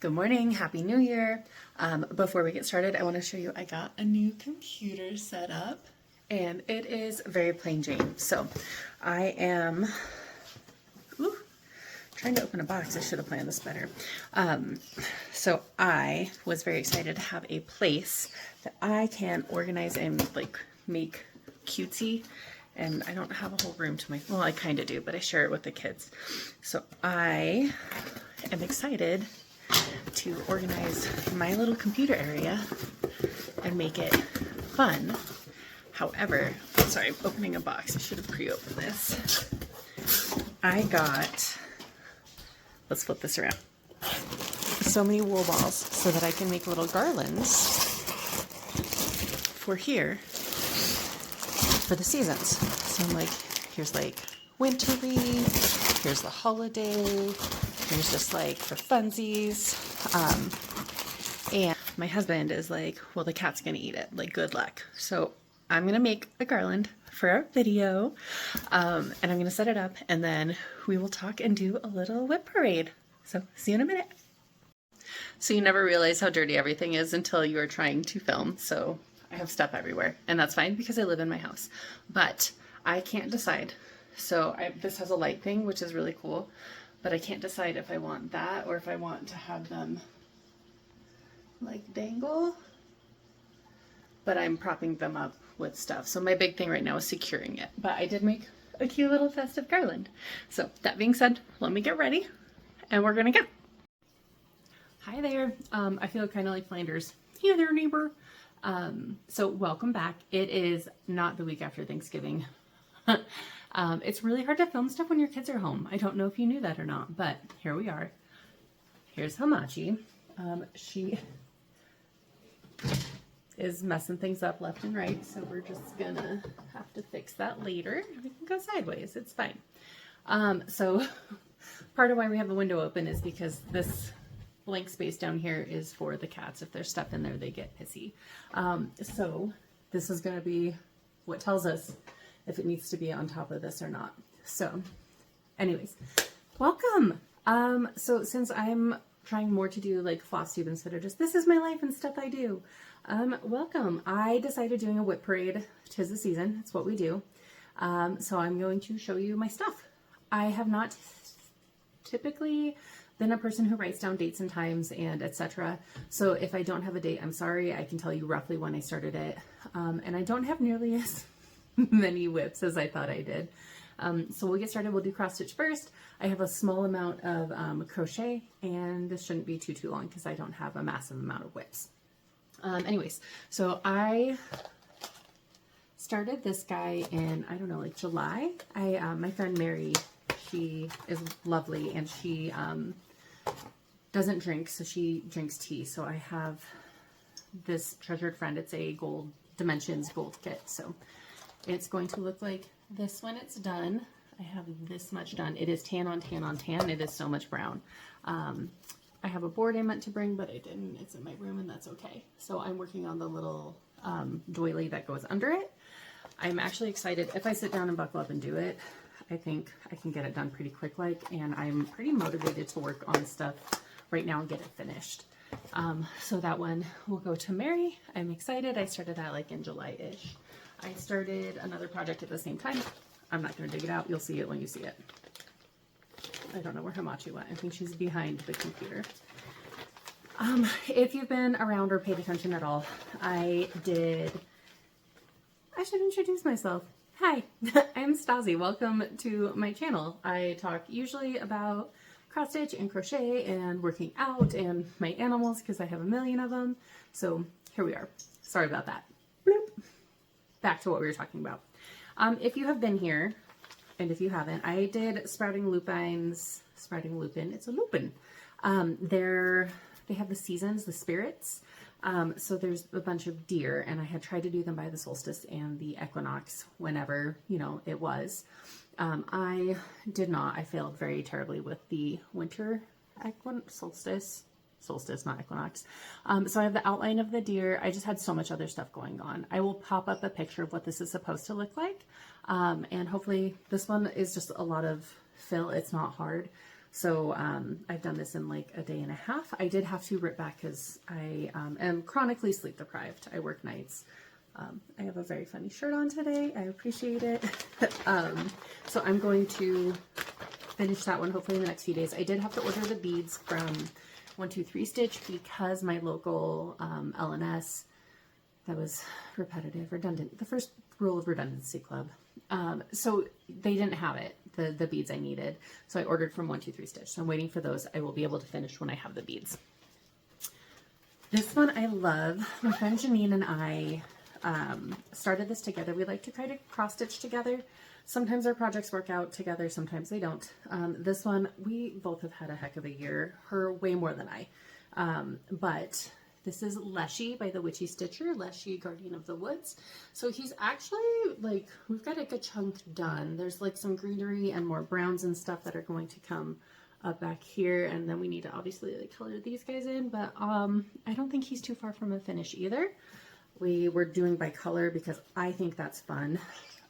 Good morning, Happy New Year. Before we get started, I want to show you I got a new computer set up and it is very plain Jane. So I am trying to open a box. I should have planned this better. So I was very excited to have a place that I can organize and like make cutesy. And I don't have a whole room to well, I kind of do, but I share it with the kids. So I am excited to organize my little computer area and make it fun. However, sorry, I'm opening a box. I should have pre-opened this. I got, let's flip this around, so many wool balls so that I can make little garlands for here for the seasons. So I'm like, here's like wintry, here's the holiday, here's just like for funsies. And my husband is like, well, the cat's gonna eat it, like good luck. So I'm gonna make a garland for our video, and I'm gonna set it up and then we will talk and do a little WIP parade. So see you in a minute. So you never realize how dirty everything is until you are trying to film. So I have stuff everywhere and that's fine because I live in my house, but I can't decide. So this has a light thing, which is really cool, but I can't decide if I want that or if I want to have them like dangle, but I'm propping them up with stuff. So my big thing right now is securing it, but I did make a cute little festive garland. So that being said, let me get ready and we're gonna go. Hi there. I feel kind of like Flanders. Hey there, neighbor. So welcome back. It is not the week after Thanksgiving. It's really hard to film stuff when your kids are home. I don't know if you knew that or not, but here we are. Here's Hamachi. She is messing things up left and right, so we're just gonna have to fix that later. We can go sideways, it's fine. So part of why we have the window open is because this blank space down here is for the cats. If there's stuff in there, they get pissy. So this is gonna be what tells us if it needs to be on top of this or not. So anyways, welcome. So since I'm trying more to do like floss tube instead of just this is my life and stuff I do, welcome. I decided doing a WIP parade. 'Tis the season. It's what we do. So I'm going to show you my stuff. I have not typically been a person who writes down dates and times and etc. So if I don't have a date, I'm sorry. I can tell you roughly when I started it. And I don't have nearly as many WIPs as I thought I did. So we'll get started. We'll do cross stitch first. I have a small amount of crochet and this shouldn't be too long because I don't have a massive amount of WIPs. Anyways, so I started this guy in, I don't know, like July. My friend Mary, she is lovely and she doesn't drink, so she drinks tea. So I have this treasured friend. It's a gold dimensions gold kit. So it's going to look like this when it's done. I have this much done. It is tan on tan on tan. It is so much brown. I have a board I meant to bring, but I didn't. It's in my room and that's okay. So I'm working on the little doily that goes under it. I'm actually excited. If I sit down and buckle up and do it, I think I can get it done pretty quick and I'm pretty motivated to work on stuff right now and get it finished. So that one will go to Mary. I'm excited. I started that like in July-ish. I started another project at the same time. I'm not going to dig it out. You'll see it when you see it. I don't know where Hamachi went. I think she's behind the computer. If you've been around or paid attention at all, I should introduce myself. Hi, I'm Stasi. Welcome to my channel. I talk usually about cross stitch and crochet and working out and my animals because I have a million of them. So here we are. Sorry about that. Bloop. Back to what we were talking about. If you have been here, and if you haven't, I did Sprouting Lupine, it's a lupin. They have the seasons, the spirits. So there's a bunch of deer and I had tried to do them by the solstice and the equinox whenever, you know, it was. I did not, I failed very terribly with the winter solstice, not equinox. So I have the outline of the deer. I just had so much other stuff going on. I will pop up a picture of what this is supposed to look like. And hopefully this one is just a lot of fill. It's not hard. So I've done this in like a day and a half. I did have to rip back because I am chronically sleep deprived. I work nights. I have a very funny shirt on today. I appreciate it. So I'm going to finish that one hopefully in the next few days. I did have to order the beads from 123 Stitch because my local LNS, that was redundant, the first rule of redundancy club. So they didn't have it, the beads I needed. So I ordered from 123 Stitch. So I'm waiting for those. I will be able to finish when I have the beads. This one I love. My friend Janine and I started this together. We like to try to cross stitch together. Sometimes our projects work out together, sometimes they don't. This one, we both have had a heck of a year, her way more than I. But this is Leshy by the Witchy Stitcher, Leshy Guardian of the Woods. So he's actually like, we've got a good chunk done. There's like some greenery and more browns and stuff that are going to come up back here. And then we need to obviously like color these guys in, but I don't think he's too far from a finish either. We were doing by color because I think that's fun.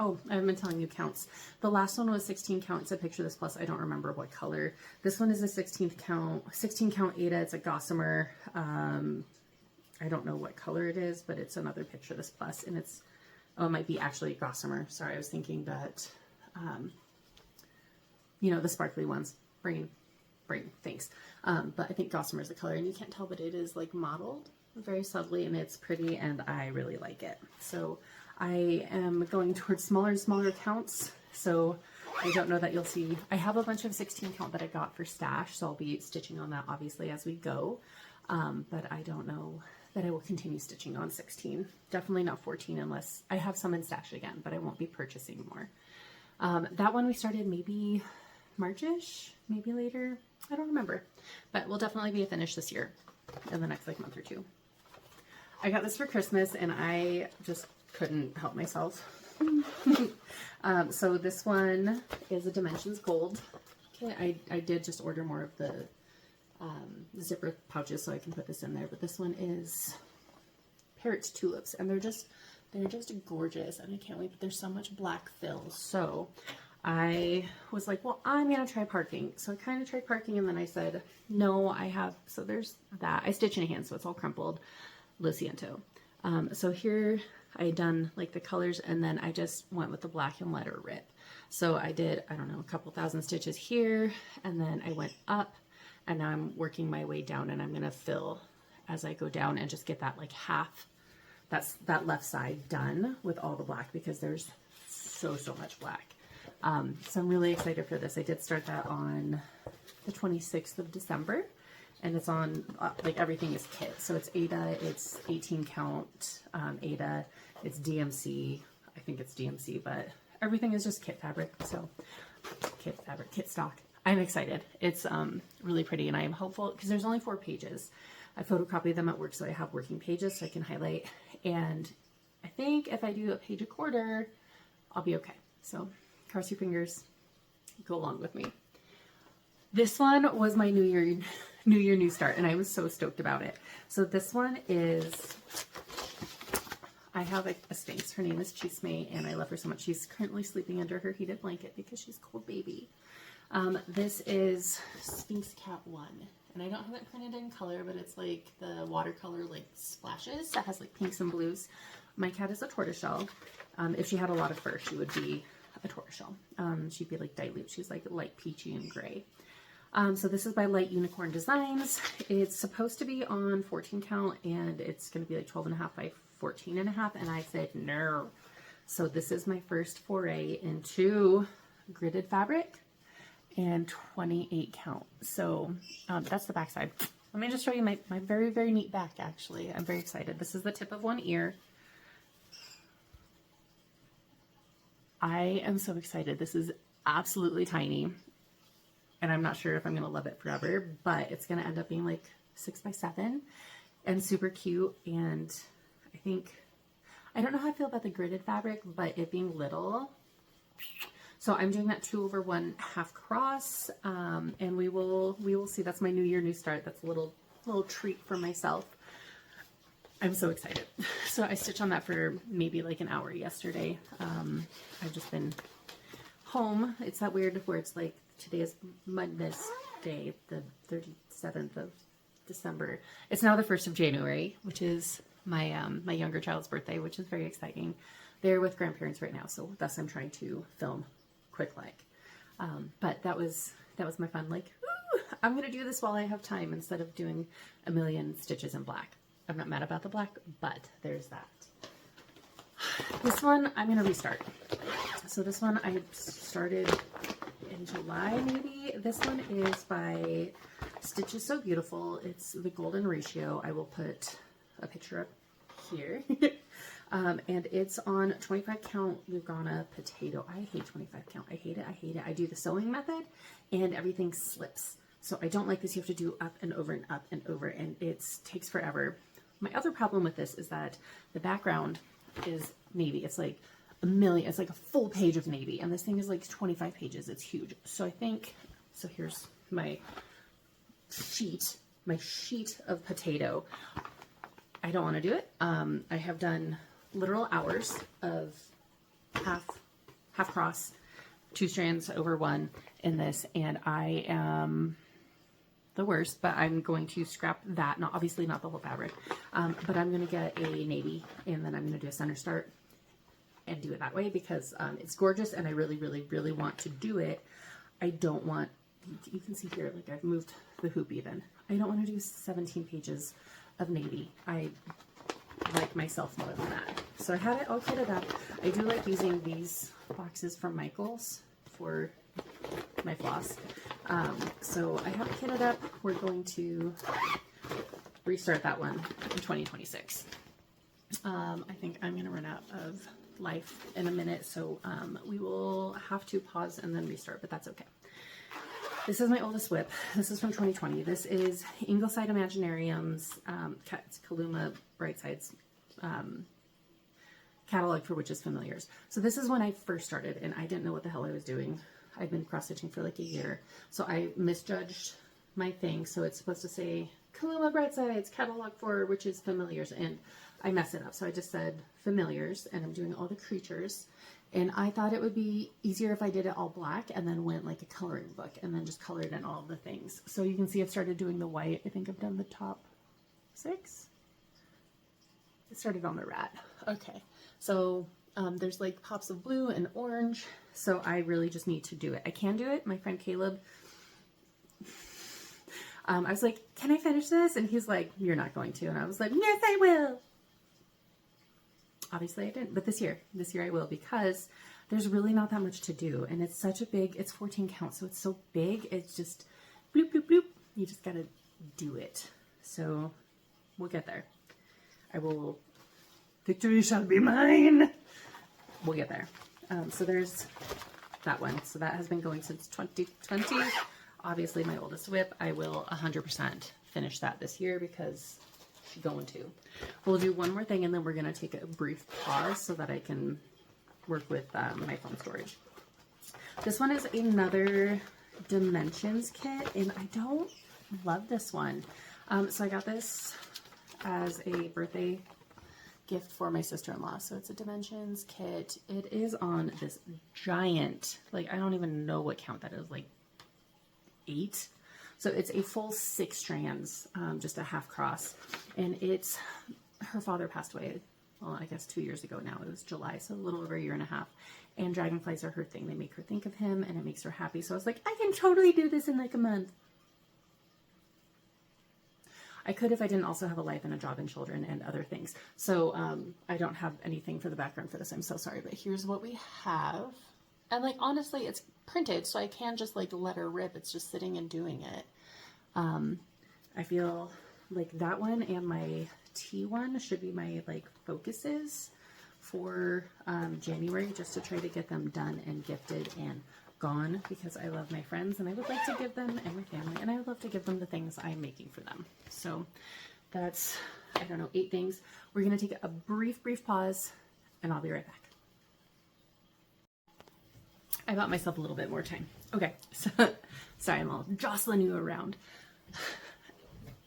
Oh, I haven't been telling you counts. The last one was 16 count. It's a picture of this plus. I don't remember what color. This one is a 16 count Ada. It's a gossamer. I don't know what color it is, but it's another picture of this plus. And it's, oh, it might be actually gossamer. Sorry, I was thinking that, you know, the sparkly ones. Brain, thanks. But I think gossamer is the color, and you can't tell, but it is like mottled very subtly, and it's pretty, and I really like it. So I am going towards smaller and smaller counts. So I don't know that you'll see, I have a bunch of 16 count that I got for stash. So I'll be stitching on that obviously as we go. But I don't know that I will continue stitching on 16. Definitely not 14 unless I have some in stash again, but I won't be purchasing more. That one we started maybe March-ish, maybe later. I don't remember, but we'll definitely be a finish this year in the next like month or two. I got this for Christmas and I just couldn't help myself. So this one is a Dimensions Gold. Okay, I did just order more of the zipper pouches so I can put this in there, but this one is Parrot Tulips, and they're just gorgeous, and I can't wait, but there's so much black fill. So I was like, well, I'm gonna try parking. So I kind of tried parking, and then I said, no, so there's that. I stitch in a hand, so it's all crumpled. Lo siento. So here I had done like the colors, and then I just went with the black and let her rip. So I did, I don't know, a couple thousand stitches here, and then I went up, and now I'm working my way down, and I'm gonna fill as I go down and just get that like half, that left side done with all the black, because there's so much black. So I'm really excited for this. I did start that on the 26th of December, and it's on, like everything is kit. So it's Ada, it's 18 count Ada, it's DMC, I think it's DMC, but everything is just kit fabric. So kit fabric, kit stock. I'm excited. It's really pretty, and I'm hopeful because there's only 4 pages. I photocopied them at work, so I have working pages so I can highlight. And I think if I do a page a quarter, I'll be okay. So cross your fingers, go along with me. This one was my New Year, New Start, and I was so stoked about it. So this one is, I have a Sphinx. Her name is Chisme, and I love her so much. She's currently sleeping under her heated blanket because she's a cold baby. This is Sphinx Cat 1, and I don't have it printed in color, but it's like the watercolor like splashes that has like pinks and blues. My cat is a tortoiseshell. If she had a lot of fur, she would be a tortoiseshell. She'd be like dilute. She's like light peachy and gray. So this is by Light Unicorn Designs. It's supposed to be on 14 count, and it's going to be like 12.5 by 14.5, and I said no. So this is my first foray into gridded fabric and 28 count. So that's the back side. Let me just show you my very, very neat back, actually. I'm very excited. This is the tip of one ear. I am so excited. This is absolutely tiny, and I'm not sure if I'm going to love it forever, but it's going to end up being like 6 by 7 and super cute. And I don't know how I feel about the gridded fabric, but it being little. So I'm doing that 2/1/2 cross, and we will see. That's my New Year, New Start. That's a little treat for myself. I'm so excited. So I stitched on that for maybe like an hour yesterday. I've just been home. It's that weird where it's like today is Monday. birthday, the 37th of December. It's now the 1st of January, which is my my younger child's birthday, which is very exciting. They're with grandparents right now, so thus I'm trying to film quick like. But that was my fun, like, ooh, I'm gonna do this while I have time instead of doing a million stitches in black. I'm not mad about the black, but there's that. This one I'm gonna restart. So this one I started in July, maybe. This one is by Stitch is So Beautiful. It's the Golden Ratio. I will put a picture up here. And it's on 25 count Lugana potato. I hate 25 count. I hate it. I hate it. I do the sewing method and everything slips. So I don't like this. You have to do up and over and up and over, and it takes forever. My other problem with this is that the background is navy. It's like a million. It's like a full page of navy, and this thing is like 25 pages. It's huge. So I think, so here's my sheet of potato. I don't want to do it. I have done literal hours of half cross, 2 strands over 1 in this, and I am the worst, but I'm going to scrap that. Not obviously not the whole fabric, but I'm going to get a navy, and then I'm going to do a center start and do it that way because it's gorgeous, and I really, really, really want to do it. I don't want, you can see here, like I've moved the hoop even. I don't want to do 17 pages of navy. I like myself more than that. So I have it all kitted up. I do like using these boxes from Michaels for my floss. So I have it kitted up. We're going to restart that one in 2026. I think I'm going to run out of life in a minute, so we will have to pause and then restart, but that's okay. This is my oldest WIP. This is from 2020. This is Ingleside Imaginarium's Kaluma Brightside's catalog for Witches Familiars. So this is when I first started, and I didn't know what the hell I was doing. I've been cross-stitching for like a year, so I misjudged my thing. So it's supposed to say Kaluma Brightside's catalog for Witches Familiars, and I messed it up. So I just said familiars, and I'm doing all the creatures. And I thought it would be easier if I did it all black and then went like a coloring book and then just colored in all the things. So you can see I've started doing the white. I think I've done the top 6. It started on the rat. Okay. So there's like pops of blue and orange. So I really just need to do it. I can do it. My friend Caleb, I was like, can I finish this? And he's like, you're not going to. And I was like, yes, I will. Obviously I didn't, but this year I will, because there's really not that much to do, and it's such a big, it's 14 count, so it's so big, it's just bloop, bloop, bloop. You just gotta do it. So we'll get there. Victory shall be mine. We'll get there. So there's that one. So that has been going since 2020. Obviously my oldest WIP. I will 100% finish that this year because going to. We'll do one more thing, and then we're going to take a brief pause so that I can work with my phone storage. This one is another Dimensions kit, and I don't love this one. So I got this as a birthday gift for my sister-in-law. So it's a Dimensions kit. It is on this giant, like I don't even know what count that is, like 8. So it's a full 6 strands, just a half cross, and it's, her father passed away, well, I guess 2 years ago now. It was July, so a little over a year and a half, and dragonflies are her thing. They make her think of him, and it makes her happy. So I was like, I can totally do this in like a month. I could if I didn't also have a life and a job and children and other things. So I don't have anything for the background for this. I'm so sorry, but here's what we have. And like, honestly, it's printed, so I can just like let her rip. It's just sitting and doing it. I feel like that one and my T1 should be my like focuses for January, just to try to get them done and gifted and gone, because I love my friends and I would like to give them, and my family, and I would love to give them the things I'm making for them. So that's, I don't know, 8 things. We're going to take a brief pause, and I'll be right back. I bought myself a little bit more time. Okay, so sorry, I'm all jostling you around.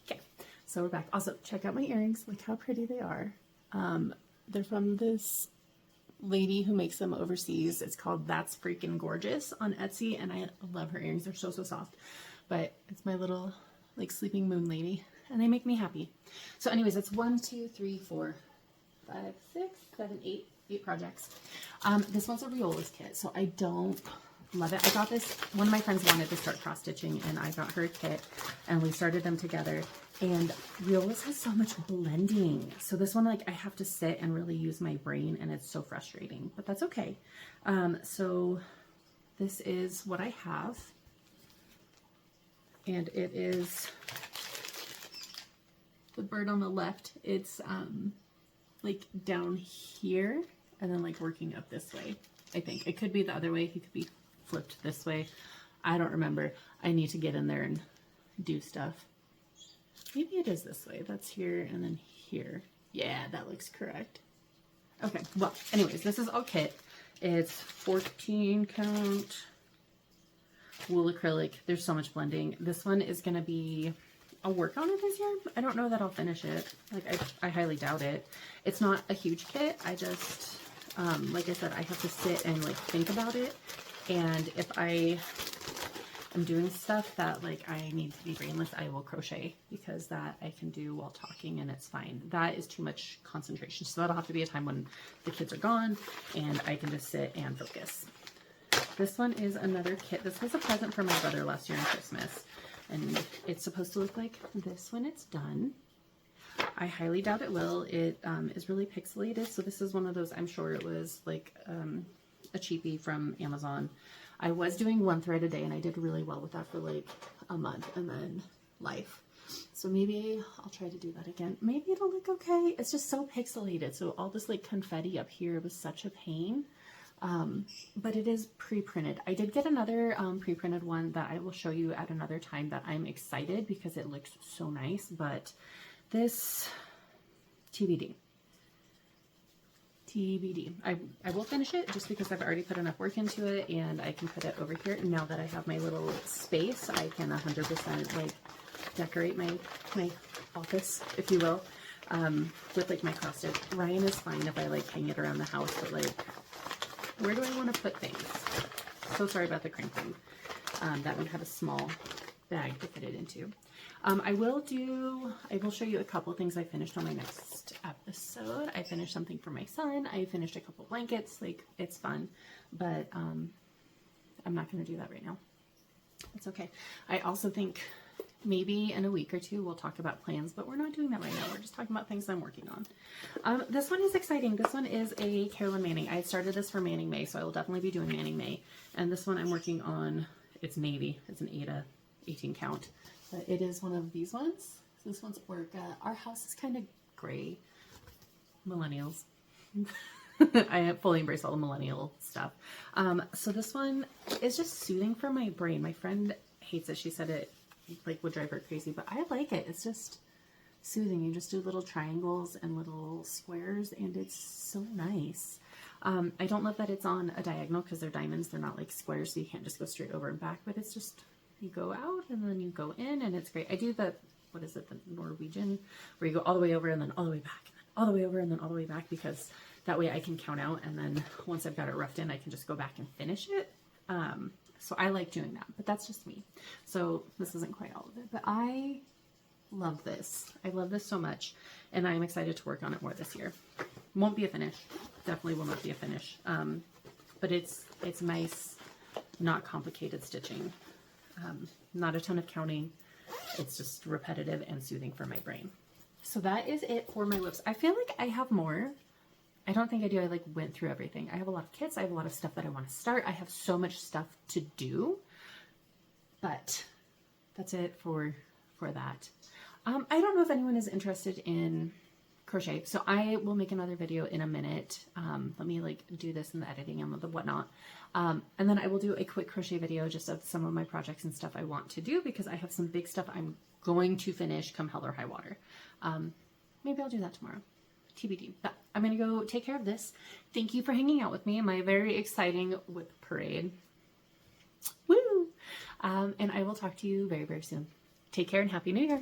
Okay, so we're back. Also, check out my earrings. Look how pretty they are. They're from this lady who makes them overseas. It's called That's Freaking Gorgeous on Etsy, and I love her earrings. They're so soft. but it's my little like sleeping moon lady, and they make me happy. So anyways, it's 1, 2, 3, 4, 5, 6, 7, 8 projects. This one's a Riola's kit, so I don't love it. I got this, one of my friends wanted to start cross stitching, and I got her a kit, and we started them together. And Riola's has so much blending, so this one, like, I have to sit and really use my brain, and it's so frustrating, but that's okay. So this is what I have, and it is the bird on the left. It's like down here and then like working up this way. I think it could be the other way. He could be flipped this way. I don't remember. I need to get in there and do stuff. Maybe it is this way. That's here and then here. Yeah, that looks correct. Okay, well, anyways, this is all kit. It's 14 count wool acrylic. There's so much blending. This one is going to be, I'll work on it this year. I don't know that I'll finish it. Like, I highly doubt it. It's not a huge kit. I just, like I said, I have to sit and like think about it. And if I am doing stuff that like I need to be brainless, I will crochet, because that I can do while talking and it's fine. That is too much concentration. So that'll have to be a time when the kids are gone and I can just sit and focus. This one is another kit. This was a present for my brother last year on Christmas. And it's supposed to look like this when it's done. I highly doubt it will. It is really pixelated. So this is one of those, I'm sure it was like a cheapie from Amazon. I was doing one thread a day and I did really well with that for like a month, and then life. So maybe I'll try to do that again. Maybe it'll look okay. It's just so pixelated. So all this like confetti up here was such a pain. But it is pre-printed. I did get another pre-printed one that I will show you at another time that I'm excited because it looks so nice, but this TBD. TBD. I will finish it just because I've already put enough work into it, and I can put it over here. Now that I have my little space, I can 100% like decorate my office, if you will, with like my cross stitch. Ryan is fine if I like hang it around the house, but like, where do I want to put things? So sorry about the crinkling. That one had a small bag to fit it into. I will show you a couple things I finished on my next episode. I finished something for my son. I finished a couple blankets. Like, it's fun, but I'm not going to do that right now. It's okay. I also think maybe in a week or two we'll talk about plans, but we're not doing that right now. We're just talking about things I'm working on. This one is exciting. This one is a Carolyn Manning. I started this for Manning May, so I will definitely be doing Manning May. And this one I'm working on, it's navy. It's an Ada 18 count, but it is one of these ones. So this one's Orca. Our house is kind of gray. Millennials. I fully embrace all the millennial stuff. So this one is just soothing for my brain. My friend hates it. She said it like would drive her crazy, but I like it. It's just soothing. You just do little triangles and little squares, and it's so nice. I don't love that it's on a diagonal because they're diamonds. They're not like squares, so you can't just go straight over and back, but it's just, you go out and then you go in, and it's great. I do the, what is it, the Norwegian, where you go all the way over and then all the way back, and then all the way over and then all the way back, because that way I can count out, and then once I've got it roughed in, I can just go back and finish it. So I like doing that, but that's just me. So this isn't quite all of it, but I love this. I love this so much, and I'm excited to work on it more this year. Won't be a finish. Definitely will not be a finish. But it's nice, not complicated stitching. Not a ton of counting. It's just repetitive and soothing for my brain. So that is it for my WIPs. I feel like I have more. I don't think I do. I like went through everything. I have a lot of kits. I have a lot of stuff that I want to start. I have so much stuff to do, but that's it for that. I don't know if anyone is interested in crochet, so I will make another video in a minute. Let me like do this and the editing and the whatnot. And then I will do a quick crochet video just of some of my projects and stuff I want to do, because I have some big stuff I'm going to finish come hell or high water. Maybe I'll do that tomorrow. TBD. But I'm going to go take care of this. Thank you for hanging out with me in my very exciting WIP parade. Woo! And I will talk to you very, very soon. Take care and Happy New Year.